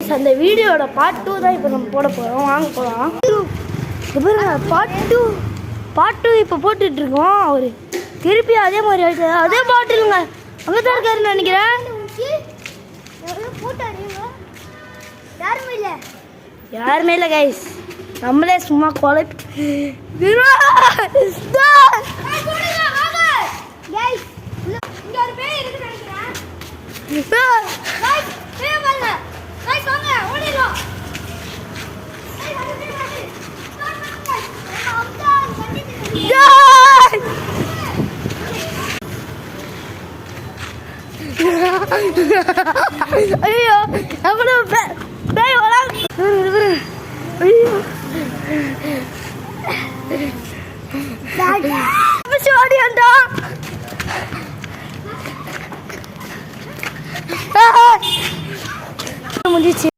Guys அந்த வீடியோட part 2 தான் இப்போ நம்ம போட போகிறோம். வாங்க போகலாம். பார்ட் 2 இப்போ போட்டுட்ருக்கோம். அவர் திருப்பி அதே மாதிரி ஆகிட்டு அதே பாட்டிலுங்க அங்கே தான் இருக்காருன்னு நினைக்கிறேன். யாருமே இல்லை கைஸ், நம்மளே சும்மா குழப்பி ஐயோ அவ்வளோ பேய் வரா. ஐயோ ஓடியாண்டா.